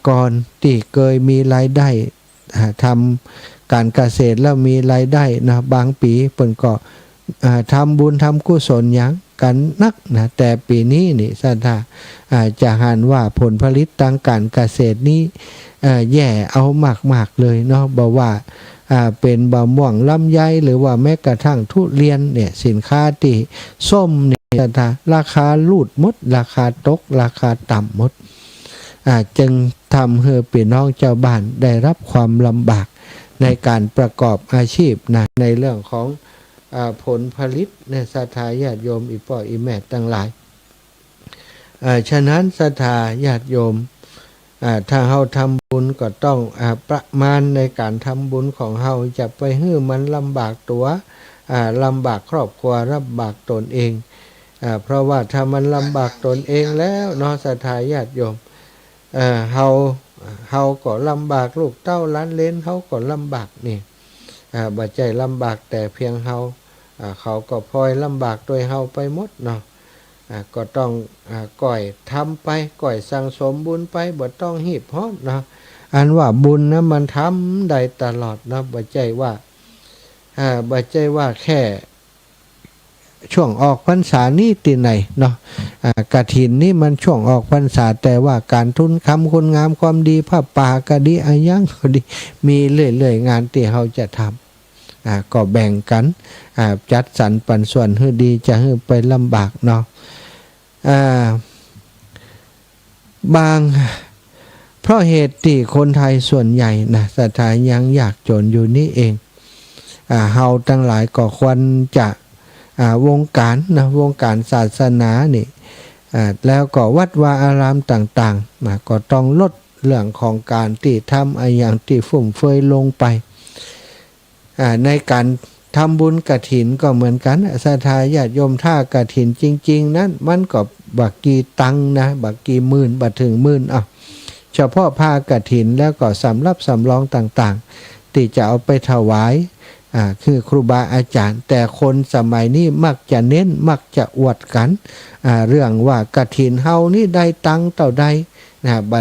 กรที่เคยมีรายได้ทำการเกษตรแล้วมีรายได้นะบางปีเพิ่นก็ทำบุญทำกุศลอย่างกันนักนะแต่ปีนี้นี่ศรัทธาจะหันว่าผลผลิตทางการเกษตรนี้แย่เอามากๆเลยเนาะบอกว่าเป็นบะม่วงลำไยหรือว่าแม้กระทั่งทุเรียนเนี่ยสินค้าที่ส้มเนี่ยราคาลูดหมดราคาตกราคาต่ำหมดจึงทำให้พี่น้องชาวบ้านได้รับความลำบากในการประกอบอาชีพนะในเรื่องของผลผลิตในศรัทธาญาติโยมอีพ่ออีแม่ทั้งหลายฉะนั้นศรัทธาญาติโยมถ้าเราทำบุญก็ต้องประมาณในการทำบุญของเราจะไปให้มันลำบากตัวลำบากครอบครัวลำบากตนเองเพราะว่าถ้ามันลำบากตนเองแล้วเนาะศรัทธาญาติโยมเขาก็ลำบากลูกเต้าล้านเลนเขาก็ลำบากนี่บ่ใจลำบากแต่เพียงเขาก็พลอยลำบากโดยเฮาไปหมดเนาะก็ต้องก่อยทำไปก่อยสั่งสมบุญไปบ่ต้องหีบฮ้อนเนาะอันว่าบุญนะมันทำได้ตลอดนะบ่ใจว่าแค่ช่วงออกพรรษานี่ตีไหนเนาะกฐินนี่มันช่วงออกพรรษาแต่ว่าการทุนคำคุณงามความดีผ้าป่าก็ดีอายังก็ดีมีเรื่อยๆงานที่เราจะทำก็แบ่งกันจัดสรรปันส่วนให้ดีจะให้ไปลำบากเนาะบางเพราะเหตุที่คนไทยส่วนใหญ่นะศรัทธายังอยากจนอยู่นี่เองเฮาทั้งหลายก็ควรจะวงการศาสนานี่แล้วก็วัดวาอารามต่างๆก็ต้องลดเรื่องของการที่ทำอย่างที่ฟุ่มเฟือยลงไปในการทำบุญกฐินก็เหมือนกันศรัทธาญาติโยมถ้ากฐินจริงๆนั้นมันก็บักกี่ตังนะบักกี่หมื่นบักถึงหมื่นเฉพาะผ้ากฐินแล้วก็สำรับสำรองต่างๆที่จะเอาไปถวายคือครูบาอาจารย์แต่คนสมัยนี้มักจะเน้นมักจะอวดกันเรื่องว่ากฐินเฮานี่ได้ตังเท่าใดบ่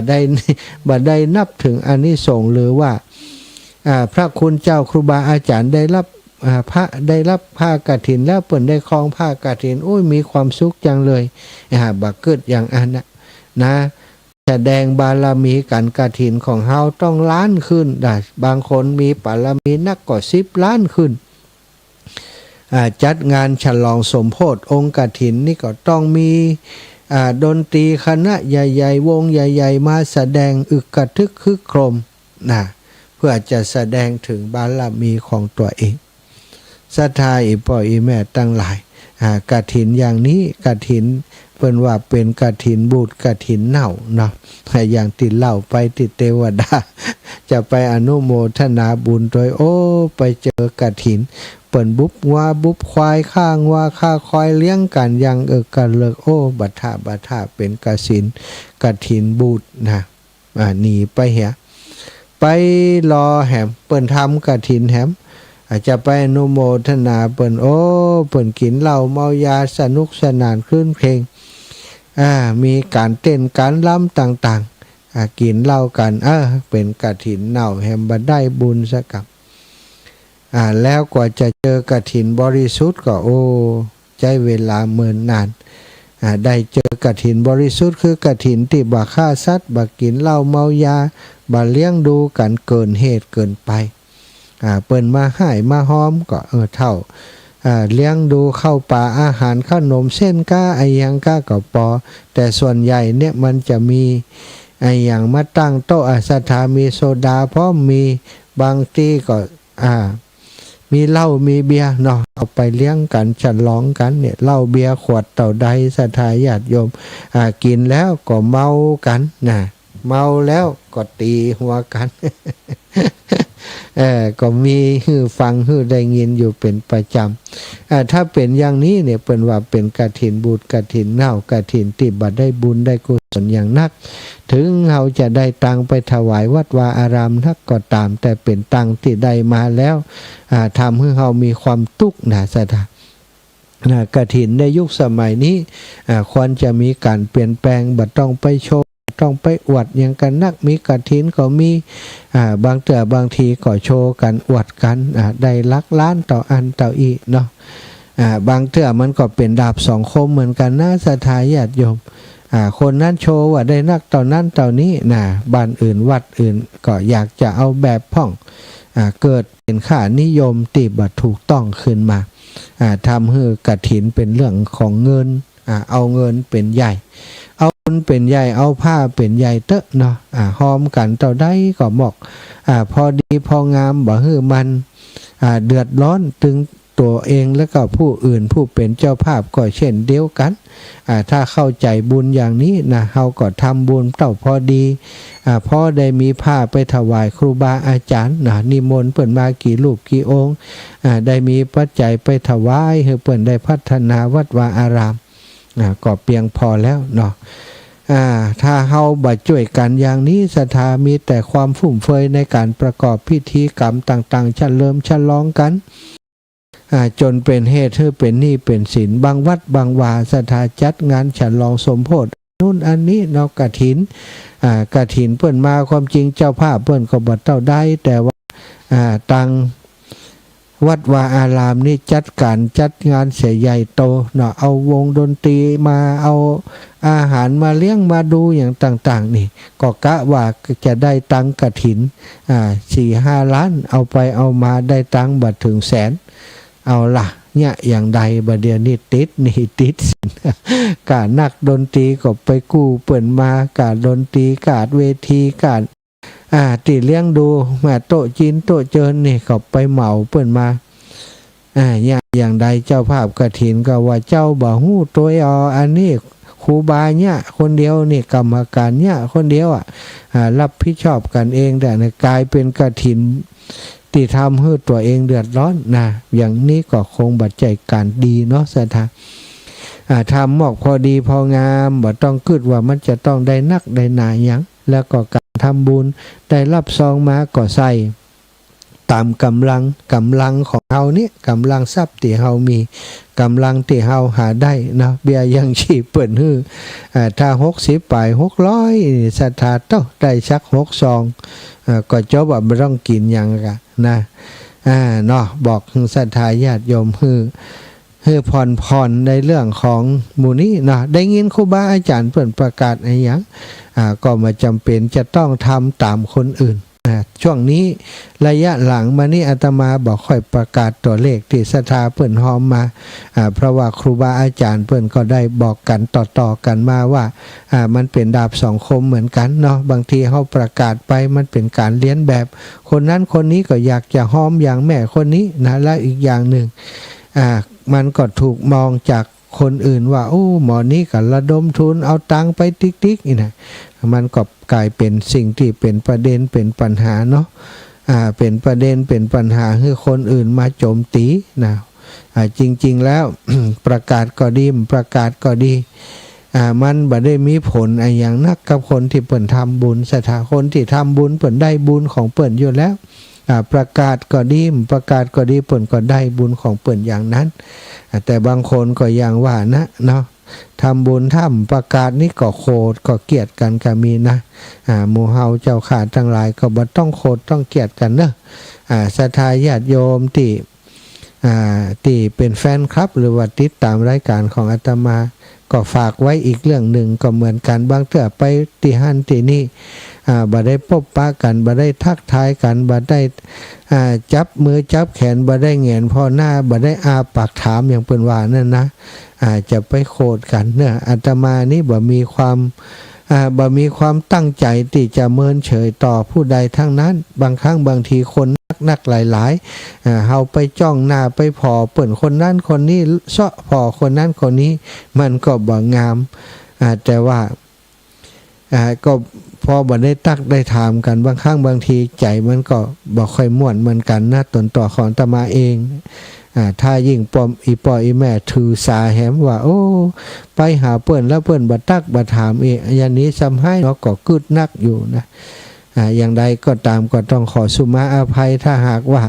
ได้นับถึงอานิสงส์หรือว่าพระคุณเจ้าครูบาอาจารย์ได้รับผ้ากฐินแล้วเปิ่นได้ครองผ้ากฐินโอ้ยมีความสุขจังเลยบักเกิดอย่างอันนะแสดงบารมีกันกฐินของเฮาต้องล้านขึ้นได้บางคนมีบารมีนักก็10 ล้านขึ้นจัดงานฉลองสมโภชองค์กฐินนี่ก็ต้องมีดนตรีคณะใหญ่ๆวงใหญ่ๆมาแสดงอึกกระทึกคึกโครมนะเพื่อจะแสดงถึงบารมีของตัวเองศรัทธาอีพ่ออีแม่ตั้งหลายกฐินอย่างนี้กฐินเพิ่นว่าเป็นกฐินบูดกฐินเน่าเนาะอย่างติดเล่าไปติดเทวดาจะไปอนุโมทนาบุญโดยไปเจอกฐินเปิ่นบุบวัวบุบควายข้างว่าข้าควายเลี้ยงกันยังกันเลิกบัดท่าเป็นกฐินบูดนะหนีไปเหียไปรอแหมเปิ่นทำกฐินแหมอาจจะไปอนุโมทนาเปิ่นเปิ่นกินเหล้าเมายาสนุกสนานคลื่นเพลงมีการเต้นการล้ำต่างๆกินเหล้ากันเป็นกฐินเน่าแหมบ่ได้บุญสักกับแล้วกว่าจะเจอกฐินบริสุทธิ์ก็ใช้เวลาเมินนานได้เจอกฐินบริสุทธิ์คือกฐินที่บ่ฆ่าสัตว์บ่กินเหล้าเมายาบ่เลี้ยงดูกันเกินเหตุเกินไปเปิ้นมาให้มาหอมก็เท่าเลี้ยงดูเข้าป่าอาหารขนมเส้นก้าไอยังก้าก็พอแต่ส่วนใหญ่เนี่ยมันจะมีไออย่างมาตั้งโต๊ะศรัทธามีโซดาพร้อมมีบางที่ก็มีเหล้ามีเบียร์เนาะเอาไปเลี้ยงกันฉลองกันเนี่ยเหล้าเบียร์ขวดเต่าใดศรัทธาญาติโยมกินแล้วก็เมากันนะเมาแล้วก็ตีหัวกันก็มีฮือฟังฮือได้ยินอยู่เป็นประจำถ้าเป็นอย่างนี้เนี่ยเป็นว่าเป็นกฐินบูดกฐินเน่ากฐินที่บัดได้บุญได้กุศลอย่างนักถึงเราจะได้ตังไปถวายวัดวาอารามนักก็ตามแต่เป็นตังที่ได้มาแล้วทำให้เรามีความทุกข์นะสัตว์กฐินในยุคสมัยนี้ควรจะมีการเปลี่ยนแปลงบัดต้องไปโชว์ ต้องไปอวดอย่างกันนักมีกฐินก็มีบางเตื่อบางทีก็โชว์กันอวดกันได้ลักล้านต่ออันต่ออีเนาะบางเตื่อมันก็เป็นดาบสองคมเหมือนกันนะศรัทธาญาติโยมคนนั้นโชว์ว่าได้นักต่อนั้นต่อนี้นะบ้านอื่นวัดอื่นก็อยากจะเอาแบบพ่องเกิดเป็นค่านิยมตีบัตถูกต้องขึ้นมาทำให้กฐินเป็นเรื่องของเงินเอาเงินเป็นใหญ่เอาเงินเป็นใหญ่เอาผ้าเป็นใหญ่เตอะเนาะหอมกันต่อได้ก็บอกพอดีพองามบ่ฮื้อมันเดือดร้อนถึงตัวเองแล้วก็ผู้อื่นผู้เป็นเจ้าภาพก็เช่นเดียวกันถ้าเข้าใจบุญอย่างนี้นะเฮาก็ทำบุญเต่าพอดีพอได้มีผ้าไปถวายครูบาอาจารย์นะนิมนต์เปิ่นมากี่รูปกี่องค์ได้มีปัจจัยไปถวายให้เปิ่นได้พัฒนาวัดวาอารามก็เพียงพอแล้วเนาะถ้าเฮาบ่ช่วยกันอย่างนี้ศรัทธามีแต่ความฟุ่มเฟือยในการประกอบพิธีกรรมต่างๆเฉลิมฉลองกันจนเป็นเหตุให้เป็นหนี้เป็นสินบางวัดบางวาศรัทธาจัดงานฉลองสมโภชนู่นอันนี้เนาะกฐินกฐินเปิ้นมาความจริงเจ้าภาพเปิ้นก็บ่เท่าได้แต่ว่าตังวัดวาอารามนี่จัดงานเสียใหญ่โตเนาะเอาวงดนตรีมาเอาอาหารมาเลี้ยงมาดูอย่างต่างๆนี่ก็กะว่าจะได้ตังกฐิน4-5 ล้านเอาไปเอามาได้ตังบัดถึงแสนเอาล่ะเนี่ยอย่างใดบัดเดี๋ยวนี้ติดกานักดนตรีก็ไปกู้เปิ่นมากาดนตรีกาเวทีกาตีเลี้ยงดูมาโต๊ะจีนโต๊ะเจิญนี่ก็ไปเหมาเปิ่นมาอย่างใดเจ้าภาพกฐินก็ว่าเจ้าบ่ฮู้ตัวอันนี้ครูบาเนี่ยคนเดียวนี่กรรมการเนี่ยคนเดียวรับผิดชอบกันเองแต่กลายเป็นกฐินที่ทำให้ตัวเองเดือดร้อนนะอย่างนี้ก็คงบัดใจการดีเนาะศรัทธาทำหมอกพอดีพองามบ่ต้องคิดว่ามันจะต้องได้นักได้หนาหยังแล้วก็การทำบุญได้รับซองมาก็ใส่ตามกำลังของเฮานี่กำลังทรัพย์ที่เฮามีกำลังที่เฮาหาได้นะเบี้ยยังชีพเปิ่นฮื้อถ้า60 ไป600ศรัทธาต้องได้ชัก6 ซองก็จบว่าไม่ต้องกินอย่างกันนะเนาะบอกศรัทธาญาติโยมฮื้อผ่อนในเรื่องของหมู่นี้เนาะได้ยินครูบาอาจารย์เปิ่นประกาศอะไรอย่างก็มาจำเป็นจะต้องทำตามคนอื่นช่วงนี้ระยะหลังมานี่อาตมาบอกค่อยประกาศตัวเลขที่ศรัทธาเปิ่นหอมมาเพราะว่าครูบาอาจารย์เปิ่นก็ได้บอกกันต่อกันมาว่ามันเป็นดาบสองคมเหมือนกันเนาะบางทีเขาประกาศไปมันเป็นการเลี้ยนแบบคนนั้นคนนี้ก็อยากจะหอมอย่างแม่คนนี้นะและอีกอย่างหนึ่งมันก็ถูกมองจากคนอื่นว่าโอ้หมอนี้ก็ระดมทุนเอาตังไปติ๊กนี่นะมันก็กลายเป็นสิ่งที่เป็นประเด็นเป็นปัญหาเนาะเป็นประเด็นเป็นปัญหาให้คนอื่นมาโจมตีนะจริงๆแล้ว ประกาศก็ดีประกาศก็ดีมันบ่ได้มีผลอย่างนักกับคนที่เปิ่นทำบุญสถาคนที่ทำบุญเปิ่นได้บุญของเปิ่นอยู่แล้วประกาศก็ดีเปิ่นก็ได้บุญของเปิ่นอย่างนั้นแต่บางคนก็อย่างว่านะเนาะทำบุญทำประกาศนี่ก็โคตรก็เกลียดกันก็มีนะหมู่เฮาเจ้าขาทั้งหลายก็บ่ต้องโคตรต้องเกลียดกันเนอะศรัทธาญาติโยมที่เป็นแฟนคลับหรือว่าติดตามรายการของอาตมาก็ฝากไว้อีกเรื่องหนึ่งก็เหมือนกันบางเทื่อไปที่หันที่นี่บ่ได้พบปะกันบ่ได้ทักทายกันบ่ได้จับมือจับแขนบ่ได้แงนพอหน้าบ่ได้ปากถามอย่างเปิ้นว่านั่นนะจะไปโคดกันเนี่ยอาตมานี่บ่มีความตั้งใจที่จะเมินเฉยต่อผู้ใดทั้งนั้นบางครั้งบางทีคนนักหลายเฮาไปจ้องหน้าไปพอเปิ้นคนนั้นคนนี้เซาะพอคนนั้นคนนี้มันก็บ่งามแต่ว่าก็พอบ่ได้ตักได้ถามกันบางครั้งบางทีใจมันก็บ่ค่อยม่วนเหมือนกันนะตนต่อของอาตมาเองถ้ายิ่งปอมอีแม่ถือสาแหมว่าโอ้ไปหาเปิ้นแล้วเปิ้นบ่ตักบ่ถามอีกอย่างนี้ซ้ำให้เนาะก็กึดนักอยู่นะอย่างใดก็ตามก็ต้องขอสุมาอภัยถ้าหากว่า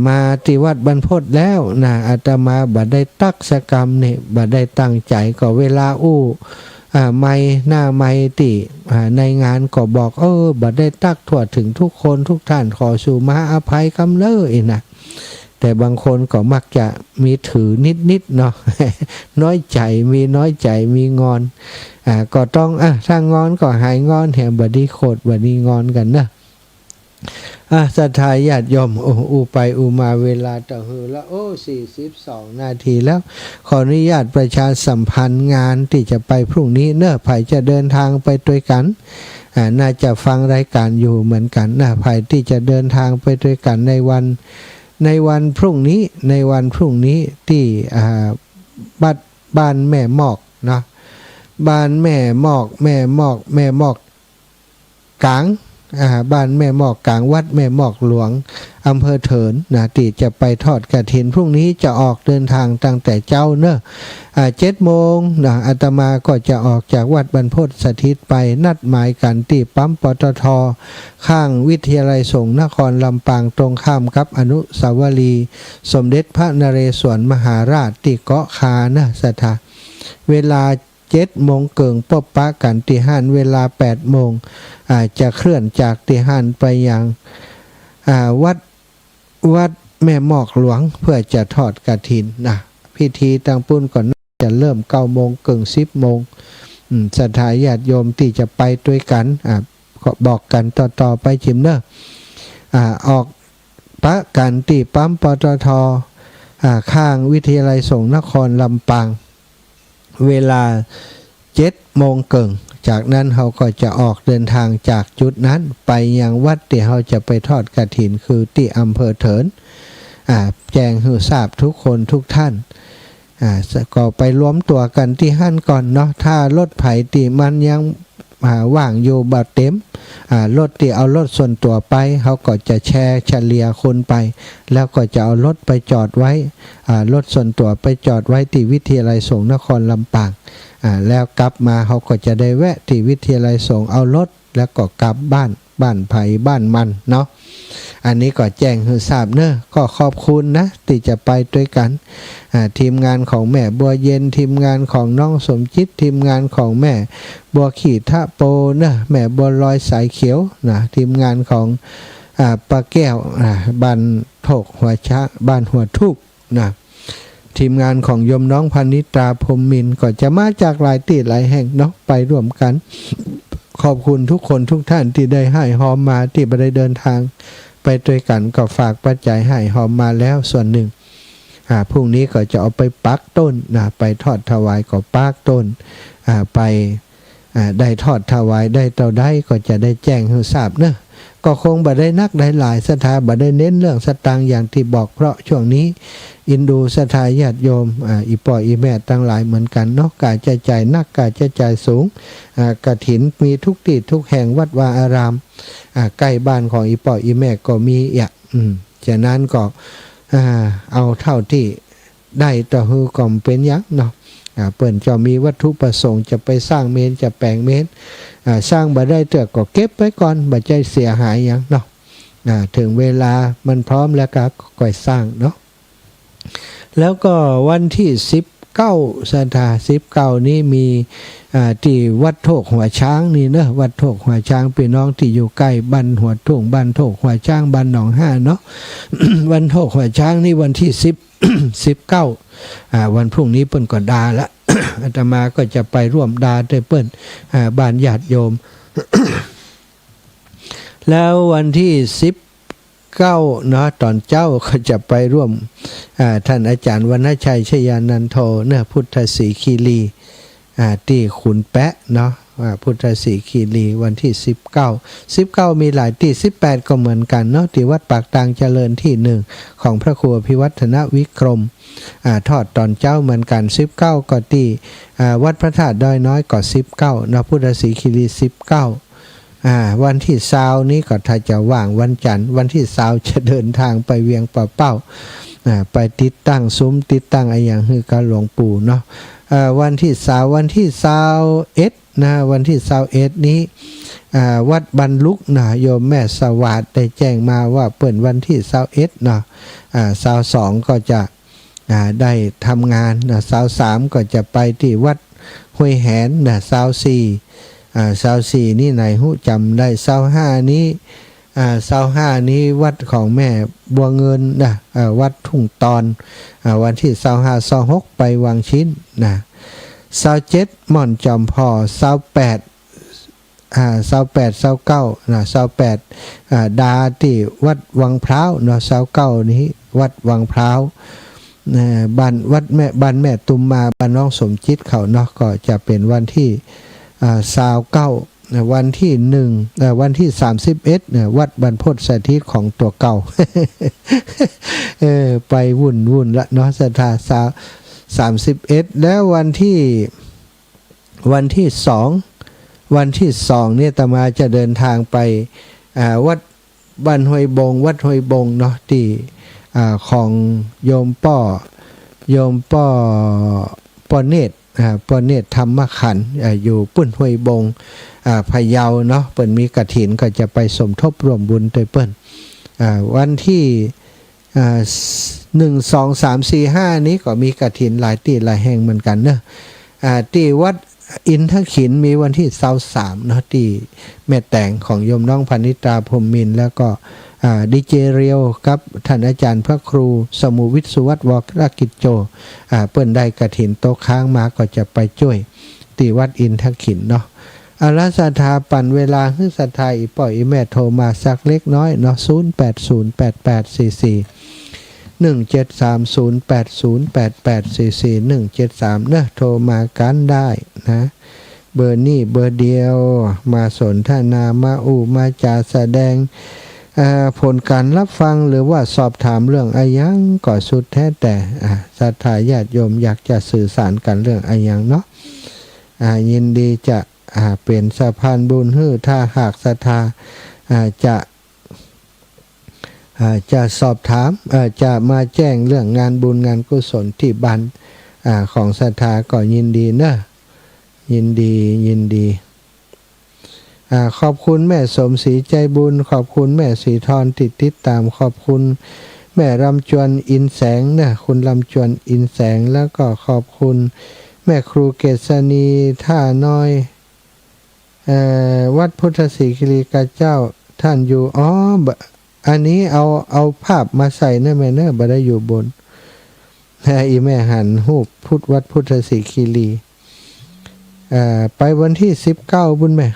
มาที่วัดบรรพตแล้วนะอาตมาบ่ได้ตักสกรรมนี่บ่ได้ตั้งใจก็เวลา ไม่หน้าไม่ติในงานก็บอกบัดได้ตักถั่วถึงทุกคนทุกท่านขอสู่มาอภัยกำเลยนะแต่บางคนก็มักจะมีถือนิดเนาะ น้อยใจมีน้อยใจมีงอนก็ต้องถ้างอนก็หายงอนแถมบัดนี้โคตรบัดนี้งอนกันนะศรัทธาญาติโยมอูไปอูมาเวลาต่อหือแล้ว42 นาทีแล้วขออนุญาตประชาสัมพันธ์งานที่จะไปพรุ่งนี้เนอะไผ่จะเดินทางไปด้วยกันน่าจะฟังรายการอยู่เหมือนกันนะไผ่ที่จะเดินทางไปด้วยกันในวันพรุ่งนี้ที่บ้านแม่หมอกนะบ้านแม่หมอกกลางบ้านแม่หมอกกลางวัดแม่หมอกหลวงอำเภอเถินนะที่จะไปทอดกฐินพรุ่งนี้จะออกเดินทางตั้งแต่เจ้าเนอะ7 โมงนะอาตมาก็จะออกจากวัดบรรพตสถิตไปนัดหมายกันที่ปั๊มปตท.ข้างวิทยาลัยสงฆ์นครลำปางตรงข้ามกับอนุสาวรีย์สมเด็จพระนเรศวรมหาราชที่เกาะคานะสถาเวลา7 โมงเกิงปบปะกันที่ห้านเวลา8 โมงจะเคลื่อนจากที่ห้านไปยังวัดแม่หมอกหลวงเพื่อจะทอดกฐินนะพิธีตั้งปุ้นก่อนจะเริ่ม9 โมงเกิง10 โมงศรัทธาญาติโยมที่จะไปด้วยกันก็บอกกันต่อไปจิมเนอร์ออกปะกันที่ปั๊มปตท.ข้างวิทยาลัยสงฆ์นครลำปางเวลา7 โมงเกิงจากนั้นเขาก็จะออกเดินทางจากจุดนั้นไปยังวัดที่เขาจะไปทอดกฐินคือที่อำเภอเถินแจ้งให้ทราบทุกคนทุกท่านก็ไปรวมตัวกันที่ห้านก่อนเนาะถ้ารถไผ่ที่มันยังว่างอยู่บ่เต็มรถที่เอารถส่วนตัวไปเขาก็จะแชร์เฉลี่ยคนไปแล้วก็จะเอารถไปจอดไว้รถส่วนตัวไปจอดไว้ที่วิทยาลัยสงฆ์นครลำปางแล้วกลับมาเขาก็จะได้แวะที่วิทยาลัยสงฆ์เอารถแล้วก็กลับบ้านไผ่บ้านมันเนาะอันนี้ก็แจ้งให้ทราบเนอะก็ขอบคุณนะที่จะไปด้วยกันทีมงานของแม่บัวเย็นทีมงานของน้องสมจิตทีมงานของแม่บัวขีทะโปนะแม่บัวลอยสายเขียวนะทีมงานของป้าแก้วบ้านโถกหัวช้างบ้านหัวทุกนะทีมงานของยมน้องพนิตราพรหมมินทร์ก็จะมาจากหลายที่หลายแห่งเนาะไปร่วมกันขอบคุณทุกคนทุกท่านที่ได้ให้หอมมาที่ได้เดินทางไปด้วยกันก็ฝากปัจจัยให้หอมมาแล้วส่วนหนึ่งพรุ่งนี้ก็จะเอาไปปักต้นไปทอดถวายก็ปักต้นไปได้ทอดถวายได้เท่าใดก็จะได้แจ้งให้ทราบเนอะก็คงบ่ได้นักได้หลายศรัทธาบ่ได้เน้นเรื่องสตางค์อย่างที่บอกเพราะช่วงนี้อินดูศรัทธาญาติโยมอีป่ออีแม่ตั้งหลายเหมือนกันเนาะกายใจใจนักกายใจใจสูงกฐินมีทุกที่ทุกแห่งวัดวาอารามใกล้บ้านของอีป่ออีแม่ก็มีฉะนั้นก็เอาเท่าที่ได้ต่อฮือก็เป็นยักษ์เนาะเปิ่นจะมีวัตถุประสงค์จะไปสร้างเมนจะแปลงเมนสร้างบ่ได้เถอะก็เก็บไว้ก่อนบ่ใจเสียหายอย่างเนาะถึงเวลามันพร้อมแล้วก็ก่อยสร้างเนาะแล้วก็วันที่19ศรัทธา19นี้มีที่วัดโถกหัวช้างนี่เนอะวัดโถกหัวช้างพี่น้องที่อยู่ใกล้บ้านหัวทุ่งบ้านโถกหัวช้างบ้านหนองห้าเนาะ วันโถกหัวช้างนี่วันที่19วันพรุ่งนี้เปิ้นก็ดาละ อาตมาก็จะไปร่วมดาด้วยเปิ้นบ้านญาติโยม แล้ววันที่19เนาะตอนเจ้าก็จะไปร่วมท่านอาจารย์วรรณชัยชยานันโทเนื้อพุทธศรีคีรีที่ขุนแปะเนาะพุทธศรีคีรีวันที่19มีหลายที่18ก็เหมือนกันเนาะที่วัดปากตางเจริญที่1ของพระครูพิวัฒนวิกรมทอดตอนเจ้าเหมือนกัน19ก็ที่วัดพระธาตุดอยน้อยก็19เนาะพุทธศรีคีรี19วันที่20นี้ก็ถ้าจะว่างวันจันทร์วันที่20จะเดินทางไปเวียงป่าเป้าไปติดตั้งซุ้มติดตั้งอะไรอย่างคือกาหลวงปู่เนาะวันที่21นะวันที่21นี้วัดบรรลุกนะโยมแม่สวัสดิ์ได้แจ้งมาว่าเปิดวันที่21นะ22ก็จะได้ทำงานนะ23ก็จะไปที่วัด ห้วยแหนนะ24นี่ไหนหูจำได้25นี้25นี้วัดของแม่บัวเงินนะวัดทุ่งตอนวันที่25 26ไปวังชิ้นนะ27ม่อนจอมพอ28 29นะ28ดาที่วัดวังพร้าวเนาะ29นี้วัดวังพร้าวบ้านวัดแม่บ้านแม่ตุมมาบ้านน้องสมจิตเขาเนาะก็จะเป็นวันที่29วันที่1วันที่31เนี่ยวัดบรรพตสถิตของตัวเก่า ไปวุ่นละเนาะศรัทธา31แล้ววันที่2เนี่ยอาตมาจะเดินทางไปวัดบ้านห้วยบงเนาะที่ของโยมป้อเนตรป้อเนตรธรรมขันธ์อยู่ปุ้นห้วยบงพะเยาเนาะเปิ้นมีกฐินก็จะไปสมทบร่วมบุญด้วยเปิ้นวันที่1 2 3 4 5นี้ก็มีกฐินหลายที่หลายแห่งเหมือนกันเนอะที่วัดอินทขินมีวันที่23เนาะที่แม่แต่งของโยมน้องพนิตาพรหมมินทร์แล้วก็ดีเจเรียวกับท่านอาจารย์พระครูสมุวิทย์สุวัฒน์วรกิจโจเปิ้นได้กฐินโต๊ะค้างมาก็จะไปช่วยที่วัดอินทขินเนาะแล้วศรัทธาปั่นเวลาให้ศรัทธาอีป่อยอีแม่โทรมาสักเล็กน้อยเนาะ08088441730808844173เนอะโทรมากันได้นะเบอร์นี้เบอร์เดียวมาสนทนามามาจาแสดงผลการรับฟังหรือว่าสอบถามเรื่องอายังก็สุดแท้แต่ศรัทธาญาติโยมอยากจะสื่อสารกันเรื่องอายังเนาะยินดีจะเป็นสะพานบุญให้ถ้าหากศรัทธาจะสอบถามจะมาแจ้งเรื่องงานบุญงานกุศลที่บ้านของศรัทธาก็ยินดีเนอะยินดีขอบคุณแม่สมศรีใจบุญขอบคุณแม่ศรีธรติดตามขอบคุณแม่รำจวนอินแสงนะคุณรำจวนอินแสงแล้วก็ขอบคุณแม่ครูเกษณีท่าน้อยวัดพุทธศรีคิริกาเจ้าท่านอยู่อันนี้เอาภาพมาใส่เนอะแม่เนอะบ่ได้อยู่บนอีแม่หันรูปวัดพุทธศรีคิรีไปวันที่19บุญแม่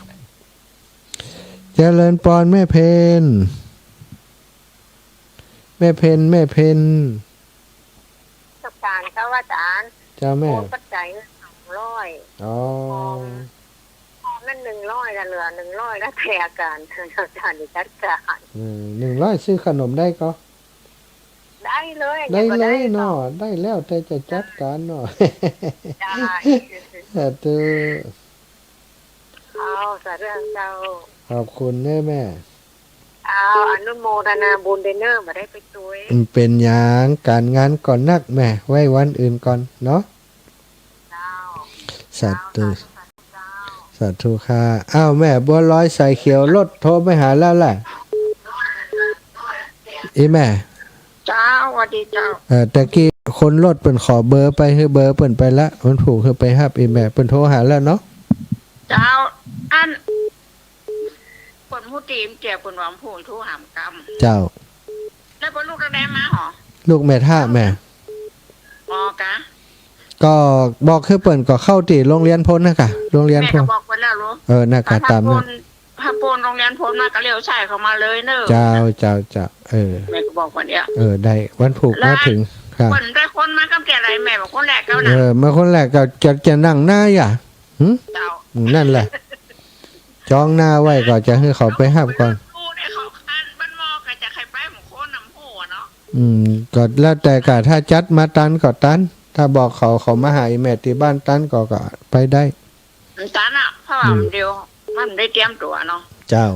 เจริญปอนแม่เพนสักการเขาว่าอาจารย์เจ้าแม่ปัจจัย200อ๋อนั่น100แล้วเหลือ100แล้วแต่อาการอาจารย์จัดการ100ซื้อขนมได้ก็ได้เลยเนาะได้แล้วแต่จะจัดการเนาะได้เอาสาธุเจ้าขอบคุณแม่อนุโมทนาบุญเดเนอร์มาได้ไปช่วยเป็นอย่างการงานก่อนนักแม่ไว้วันอื่นก่อนเนาะสาธุค่ะแม่บัวลอยใส่เขียวรถโทรไปหาแล้วแหละแม่เจ้าสวัสดีเจ้าตะกี้คนรถเปิ้นขอเบอร์ไปให้เบอร์เปิ้นไปละมันผูกคือไปฮับแม่เปิ้นโทรหาแล้วเนาะเจ้าอันเปิ้นผู้ตีมเจ็บเปิ้นว่าผู้โทรหามกรรมเจ้าแล้วเปิ้นลูกได้มาหรอลูกแม่ท่าแม่กะก็บอกคือเปิ้นก็เข้าที่โรงเรียนพ้นนะกะโรงเรียนพ้นบอกไปแล้วรู้น่ากะตามนั้นถ้าพ้นโรงเรียนพ้นมาก็เลี้ยวซ้ายเข้ามาเลยเนอะเจ้าแม่ก็บอกว่าเนี่ยได้วันผูกมาถึงครับคนได้คนมากับแกอะไรแม่บอกคนแรกก็นะมาคนแรกก็จะนั่งหน้าอ่ะเจ้านั่นแหละจองหน้าไว้ก็จะให้เขาไปห้ามก่อนก็แล้วแต่กะถ้าจัดมาตันก็ตันถ้าบอกเขามาหาแม่ที่บ้านตันก็ไปได้ตันอ่ะเพราะว่าเดียวมันได้เตรียมตัวเนาะเจ้า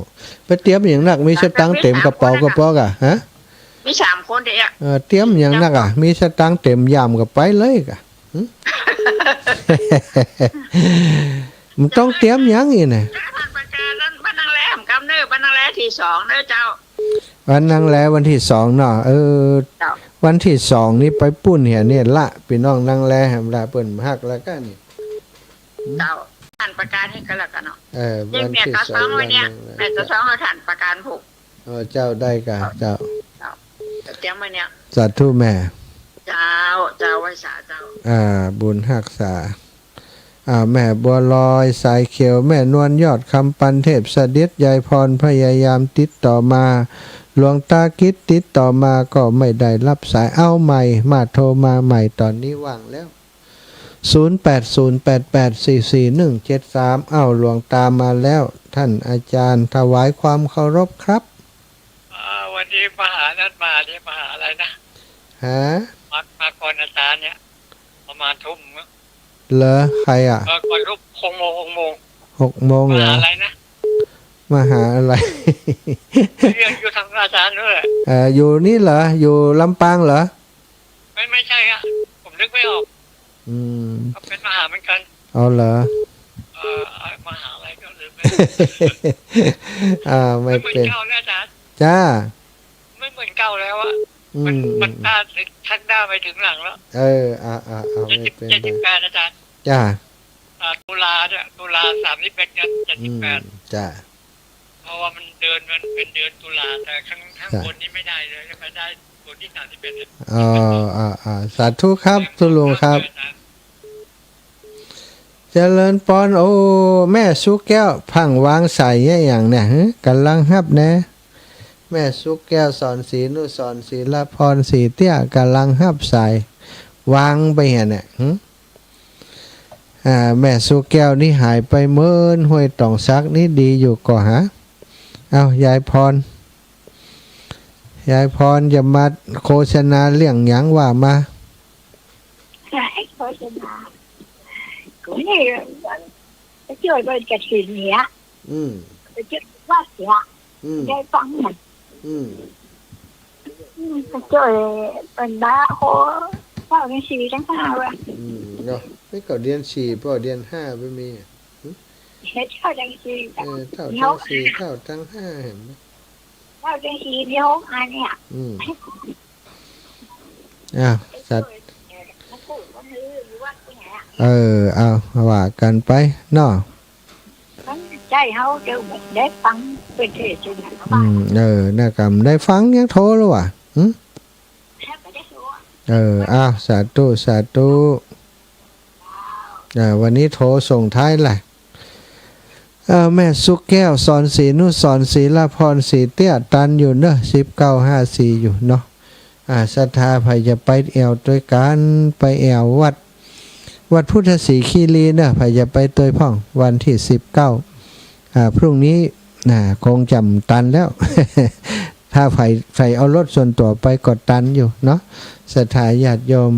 ไปเตรียมอย่างนักมีสตังค์เต็มกระเป๋ากะฮะมี3คนเดียวเตรียมอย่างนักมีสตังค์เต็มยามก็ไปเลยกะมันต้องเตรียมอย่างนี้นะบ้านนางแลมกำเนิดบ้านนางแลที่2เด้อเจ้าวันนางแลวันที่2เนาะวันที่2นี่ไปปุ้นเนี่ยละพี่น้องนางแลแหมละเปิ้นฮักแล้วก็นี่ เจ้าฐานประกันให้กันแล้วกันเนาะ วั ยัง น แม่ ที่ กระ สอ ซ้อง ง วั ไว้ น เนี่ย หนึ่ง แม่จะซ้องเอาฐานประกันผูก เจ้าได้กะเจ้า แต่เตรียมไว้เนี่ย สาธุแม่ เจ้าไว้สาเจ้า บุญหักษาแม่บัวลอยสายเขียวแม่นวลยอดคำปันเทพเสด็จยายพรพยายามติดต่อมาหลวงตาคิดติดต่อมาก็ไม่ได้รับสายเอาใหม่มาโทรมาใหม่ตอนนี้ว่างแล้ว0808844173หลวงตามาแล้วท่านอาจารย์ถวายความเคารพครับวันนี้มาหานัดมาที่มาหาอะไรนะฮะมาก่อนอาจารย์เนี่ยประมาณทุ่มเหรอใครก่อนทุ่ม6 โมง6 โมงเหรอมาหาอะไรนะมาหาอะไร เรียนอยู่ทางอาจารย์ด้วยอยู่นี่เหรออยู่ลำปางเหรอไม่ใช่ครับผมนึกไม่ออกเป็นมหาเหมือนกันเอาเหรอมหาอะไรก็ลืมไปไม่เป็นเก่าแล้วอาจารย์จ้าไม่เหมือนเก่าแล้วอะมันด้านทักด้าไปถึงหลังแล้วไม่เป็น78อาจารย์จ้าตุลา31เดือน78จ้าเพราะว่ามันเป็นเดือนตุลาแต่ข้างบนนี้ไม่ได้เลยไม่ได้บนที่31สาธุครับทุลุงครับเจริญปอนโอ้แม่สุกแก้วพังวางใส่อย่างเนี่ยกำลังฮับนะแม่สุกแก้วสอนศรีนุสรศิลพรศรีเตี้ยกำลังฮับใส่วางไปเห็นเนี่ยแม่สุกแก้วนี่หายไปเมินห้วยตองซักนี่ดีอยู่ก่อฮะเอายายพรอย่ามาโฆษณาเรื่องหยังว่ามาโฆษณาcũng như cái chơi bên cái chuyện nhẹ cái chuyện quá xịa cái phăng này cái chơi bên ba hồ vào cái gì tháng 5rồi rồi cái cậu điên xì bỏ điên 5ไปมีhết thao tháng 4thao tháng 4thao tháng 5เห็นไหมthao tháng 4ที่ห้องอันเนี่ยสัตว์เอาว่ากันไปเนาะใจเฮาเดี๋ยวได้ฟังเป็นเทศน์น่ากรรมได้ฟังยังโทรแล้วว่ะสาธุวันนี้โทรส่งท้ายแหละแม่สุกแก้วสอนศรีนุสรศิลพรศรีเตี้ยตันอยู่เนอะ1954อยู่เนาะศรัทธาไผจะไปแอวด้วยกันไปแอววัดพุทธศรีคีรีเนอะไผจะไปตัวพ่องวันที่19พรุ่งนี้คงจำตันแล้ว ถ้าไผเอารถส่วนตัวไปกดตันอยู่เนาะศรัทธาญาติโยม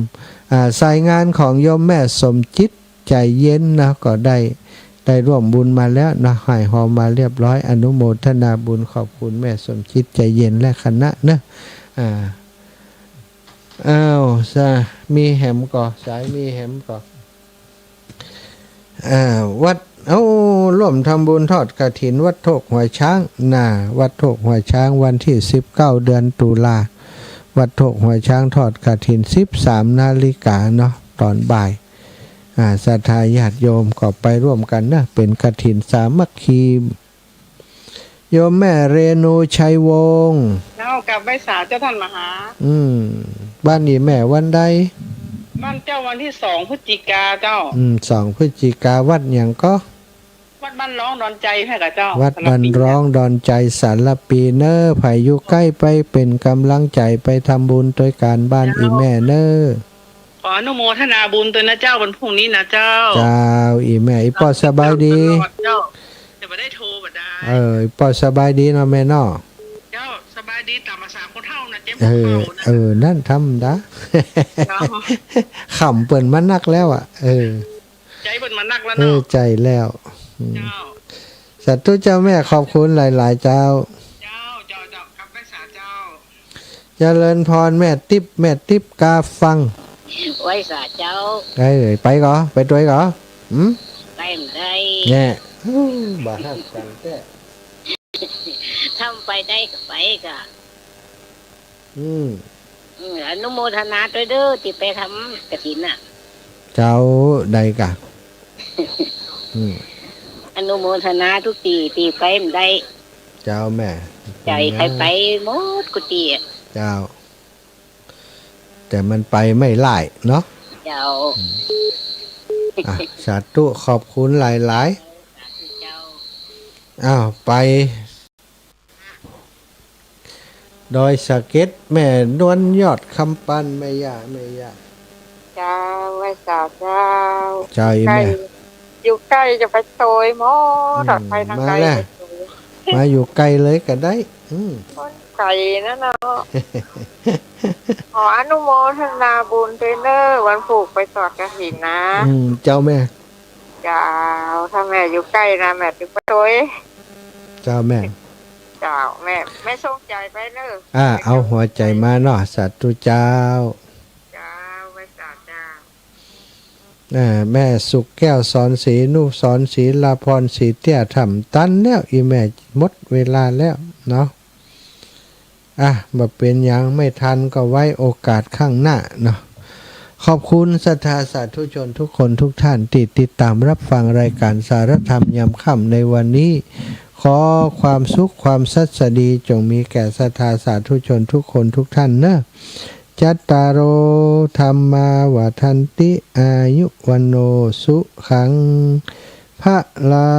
สายงานของโยมแม่สมจิตใจเย็นนะก็ได้ร่วมบุญมาแล้วนะหายหอมมาเรียบร้อยอนุโมทนาบุญขอบคุณแม่สมจิตใจเย็นและคณะนะมีแหมก่อสายมีแหมก่อวัดร่วมทำบุญทอดกฐินวัดโถกหัวช้างวัดโถกหัวช้างวันที่19เดือนตุลาวัดโถกหัวช้างทอดกฐิน13 นาฬิกาเนาะตอนบ่ายศรัทธาญาติโยมก็ไปร่วมกันนะเป็นกฐินสามัคคีโยมแม่เรนูชัยวงศ์กับใบสาเจ้าท่านมหาบ้านนี้แม่วันใดบ้านเจ้าวันที่2 พฤศจิกาเจ้า2 พฤศจิกาวัดอย่างก็วัดบ้านร้องดอนใจให้กับเจ้าวัดบ้านร้องดอนใจสารปีเนอร์ไผอยู่ใกล้ไปเป็นกำลังใจไปทำบุญโดยการบ้านอีแม่เนอร์ขออนุโมทนาบุญตัวนะเจ้าวันพรุ่งนี้นะเจ้าอีแม่อีปอสบายดีเจ้าจะไม่ได้โทรบ่ได้อีปอสบายดีเนาะแม่เนาะเจ้าสบายดีตามภาษาคนเฒ่านะเจ็บเข่านะนั่นทำนะขำเปิ่นมานักแล้วใจเปิ่นมานักแล้วเนาะใจแล้วสัตว์เจ้าแม่ขอบคุณหลายๆเจ้าครับแม่สาเจ้าเจริญพรแม่ติ๊บกาฟังไว้สาเจ้าไปก่อไปด้วยก่อไปได้เนี่ยบ้ากันแท้ทำไปได้ก็ไปก็อนุโมทนาด้วยเด้อที่ไปทำกฐินน่ะเจ้าใดกะ อนุโมทนาทุกตีตีไปมันได้ เจ้าแม่ ใจใครไปหมดกุฏิ เจ้า แต่มันไปไม่ไล่เนาะ เจ้า อ่ะสาธุขอบคุณหลาย เจ้า ๆอ้าวไปดอยสะเก็ดแม่นวลยอดคำปันไม่ยาก เจ้าไว้สาวเจ้า ใจ ใกล้ แม่ อยู่ใกล้จะไปโตยหมอดอดไปทางไกล มาแล้ว มาอยู่ไกลเลยก็ได้ คนไกลนะเนาะ ขออนุโมทนาบุญด้วยเนอร์วันผูกไปสอดกระถินนะ เจ้าแม่ เจ้าถ้าแม่อยู่ใกล้นะแม่จะไปโตย เจ้าแม่ เจ้าแม่ส่งใจไปเนอร์ เอาหัวใจมาเนาะสาธุเจ้า เจ้าไว้สาวเจ้า แม่สุขแก้วสอนศรีนุสอนศรีลาพรศรีเตี้ยทำตันแล้วอีแม่หมดเวลาแล้วเนาะมาเป็นยังไม่ทันก็ไว้โอกาสข้างหน้าเนาะขอบคุณศรัทธาสาธุชนทุกคนทุกท่านที่ติดตามรับฟังรายการสารธรรมยามค่ำในวันนี้ ขอความสุขความสัสดีจงมีแก่ศรัทธาสาธุชนทุกคนทุกท่านเนอะจัตตารโอธรรมาวาทันติอายุวันโนสุขังพระลา